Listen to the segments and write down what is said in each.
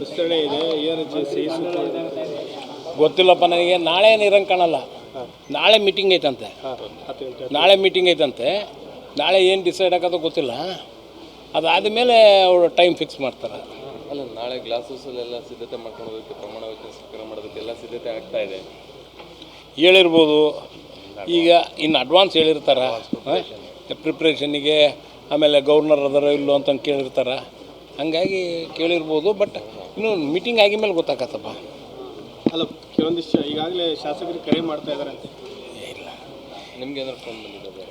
ವಿಸ್ತರಣೆ ಇದೆ, ಏನು ಗೊತ್ತಿಲ್ಲಪ್ಪ ನನಗೆ. ನಾಳೆ ಏನು ಇರಂಗೆ ಕಾಣಲ್ಲ. ನಾಳೆ ಮೀಟಿಂಗ್ ಐತಂತೆ. ನಾಳೆ ಏನು ಡಿಸೈಡ್ ಆಗೋದು ಗೊತ್ತಿಲ್ಲ. ಅದಾದಮೇಲೆ ಅವರು ಟೈಮ್ ಫಿಕ್ಸ್ ಮಾಡ್ತಾರೆ. ಅಲ್ಲ, ನಾಳೆ ಗ್ಲಾಸಸ್ಸಲ್ಲೆಲ್ಲ ಸಿದ್ಧತೆ ಮಾಡ್ಕೊಂಡು ಹೋಗೋಕ್ಕೆ, ಪ್ರಮಾಣ ವಚನ ಸ್ವೀಕಾರ ಮಾಡೋದಕ್ಕೆಲ್ಲ ಸಿದ್ಧತೆ ಆಗ್ತಾ ಇದೆ. ಹೇಳಿರ್ಬೋದು. ಈಗ ಇನ್ನು ಅಡ್ವಾನ್ಸ್ ಹೇಳಿರ್ತಾರೆ ಪ್ರಿಪ್ರೇಷನ್ನಿಗೆ. ಆಮೇಲೆ ಗವರ್ನರ್ ಅದರ ಇಲ್ಲೋ ಅಂತ ಕೇಳಿರ್ತಾರೆ. ಹಂಗಾಗಿ ಕೇಳಿರ್ಬೋದು. ಬಟ್ ಇನ್ನು ಮೀಟಿಂಗ್ ಆಗಿದ್ಮೇಲೆ ಗೊತ್ತಾಗತ್ತಪ್ಪ. ಅಲ್ಲ, ಕೆಲವೊಂದಿಷ್ಟು ಈಗಾಗಲೇ ಶಾಸಕರು ಕರೆ ಮಾಡ್ತಾ ಇದ್ದಾರೆ. ಇಲ್ಲ, ನಿಮ್ಗೆ ಏನಾದ್ರು ಫೋನ್ ಬಂದಿದ್ದಾರೆ?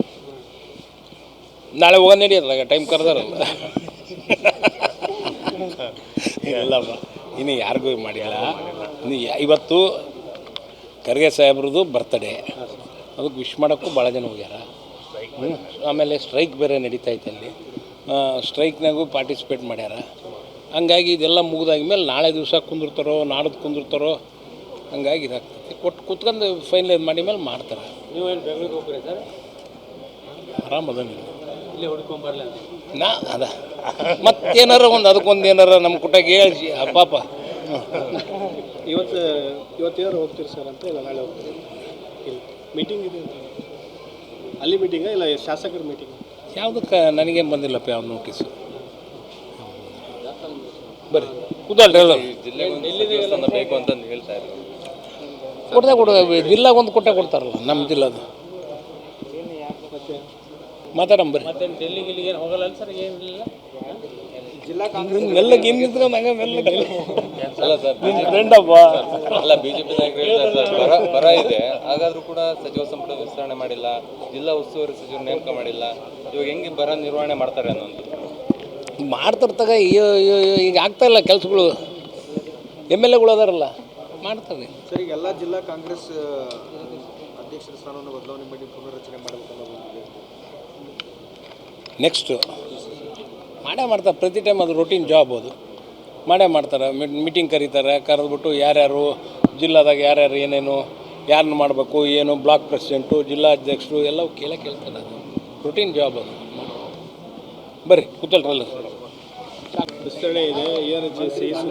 ನಾಳೆ ಹೋಗೋದು ನಡೆಯೋದಾಗ ಟೈಮ್ ಕರೆದಾರಲ್ಲ. ಇಲ್ಲಪ್ಪ, ಇನ್ನು ಯಾರಿಗೂ ಮಾಡಿಲ್ಲ. ಇನ್ನು ಇವತ್ತು ಖರ್ಗೆ ಸಾಹೇಬ್ರದ್ದು ಬರ್ತಡೇ, ಅದಕ್ಕೆ ವಿಶ್ ಮಾಡೋಕ್ಕೂ ಭಾಳ ಜನ ಹೋಗ್ಯಾರ. ಆಮೇಲೆ ಸ್ಟ್ರೈಕ್ ಬೇರೆ ನಡೀತೈತೆ ಅಲ್ಲಿ. ಸ್ಟ್ರೈಕ್ನಾಗೂ ಪಾರ್ಟಿಸಿಪೇಟ್ ಮಾಡ್ಯಾರ. ಹಂಗಾಗಿ ಇದೆಲ್ಲ ಮುಗಿದಾದ್ಮೇಲೆ ನಾಳೆ ದಿವಸ ಕುಂದಿರ್ತಾರೋ ನಾಡ್ದು ಕುಂದಿರ್ತಾರೋ, ಹಂಗಾಗಿ ಇದಾಗ್ತೈತಿ. ಕುತ್ಕೊಂಡು ಫೈನಲೈಸ್ ಮಾಡಿ ಮೇಲೆ ಮಾಡ್ತಾರೆ. ನೀವೇನು ಬೆಂಗಳೂರಿಗೆ ಹೋಗ್ತೀರಿ ಸರ್? ಆರಾಮದ ನೀವು ಇಲ್ಲೇ ಹುಡ್ಕೊಂಬರಲ್ಲ ಅಂತ ಅದ ಮತ್ತೇನಾರ ಅದಕ್ಕೊಂದು ಏನಾರ ನಮ್ಮ ಕುಟಾಗಿ ಹೇಳಿ ಪಾಪ. ಇವತ್ತೇನಾರು ಹೋಗ್ತೀರಿ ಸರ್ ಅಂತ? ಇಲ್ಲ ನಾಳೆ ಹೋಗ್ತೀರಿ? ಇಲ್ಲ, ಮೀಟಿಂಗ್ ಇದೆ ಅಂತ. ಅಲ್ಲಿ ಮೀಟಿಂಗಾ ಇಲ್ಲ ಶಾಸಕರ ಮೀಟಿಂಗ್? ಯಾವುದಕ್ಕೆ ನನಗೇನು ಬಂದಿಲ್ಲಪ್ಪ ಯಾವ ನೋಟಿಸು. ಬರ್ರಿ ಕೂದಲ್ರಿ ಎಲ್ಲ ಜಿಲ್ಲೆಗೆ ಬೇಕು ಅಂತಂದು ಹೇಳ್ತಾ ಇದ್ರು. ಜಿಲ್ಲಾಗೊಂದು ಕೊಡ್ತಾರಲ್ಲ ನಮ್ಮ ಜಿಲ್ಲಾದು. ಮಾತಾಡಂಬರಿ. ಡೆಲ್ಲಿಗೆ ಏನು ಹೋಗಲ್ಲ ಸರ್? ಏನಿಲ್ಲ, ಜಿಲ್ಲಾ ಮೆಲ್ಲಗೆ ಏನು ನಿಂತ್ಕೊಂಡು ಹಂಗೆ ಮೆಲ್ಲಗೆ. ಅಲ್ಲ ಸರ್, ಫ್ರೆಂಡಪ್ಪ. ಅಲ್ಲ, ಬಿಜೆಪಿ ನಾಯಕರು ಹೇಳ್ತಾರೆ ಸರ್, ಬರ ಇದೆ, ಹಾಗಾದ್ರೂ ಕೂಡ ಸಚಿವ ಸಂಪುಟ ವಿಸ್ತರಣೆ ಮಾಡಿಲ್ಲ, ಜಿಲ್ಲಾ ಉಸ್ತುವಾರಿ ಸಚಿವರು ನೇಮಕ ಮಾಡಿಲ್ಲ. ಇವಾಗ ಹೆಂಗೆ ಬರ ನಿರ್ವಹಣೆ ಮಾಡ್ತಾರೆ ಅನ್ನೋದು ಮಾಡ್ತಿರ್ತಾಗ. ಈಗ ಆಗ್ತಾಯಿಲ್ಲ ಕೆಲಸಗಳು. MLAಗಳು ಅದಾರಲ್ಲ, ಮಾಡ್ತಾರೆ. ಸರ್, ಈಗ ಎಲ್ಲ ಜಿಲ್ಲಾ ಕಾಂಗ್ರೆಸ್ ಅಧ್ಯಕ್ಷರ ಸ್ಥಾನವನ್ನು ಬದಲಾವಣೆ ಮಾಡಿ ಪುನರ್ರಚನೆ ಮಾಡಬೇಕನ್ನೋದು ನೆಕ್ಸ್ಟು ಮಾಡೇ ಮಾಡ್ತಾರೆ. ಪ್ರತಿ ಟೈಮ್ ಅದು ರೊಟೀನ್ ಜಾಬ್, ಅದು ಮಾಡೇ ಮಾಡ್ತಾರೆ. ಮೀಟಿಂಗ್ ಕರೀತಾರೆ, ಕರೆದ್ಬಿಟ್ಟು ಯಾರ್ಯಾರು ಜಿಲ್ಲಾದಾಗ ಯಾರ್ಯಾರು ಏನೇನು ಯಾರನ್ನ ಮಾಡಬೇಕು, ಏನು ಬ್ಲಾಕ್ ಪ್ರೆಸಿಡೆಂಟು, ಜಿಲ್ಲಾ ಅಧ್ಯಕ್ಷರು ಎಲ್ಲವೂ ಕೇಳ್ತಾರೆ. ಅದು ರೊಟೀನ್ ಜಾಬ್ ಅದು. ಬರ್ರಿ ಕೂತಲ್ರಲ್ಲ. ವಿಸ್ತರಣೆ ಇದೆ, ಏನು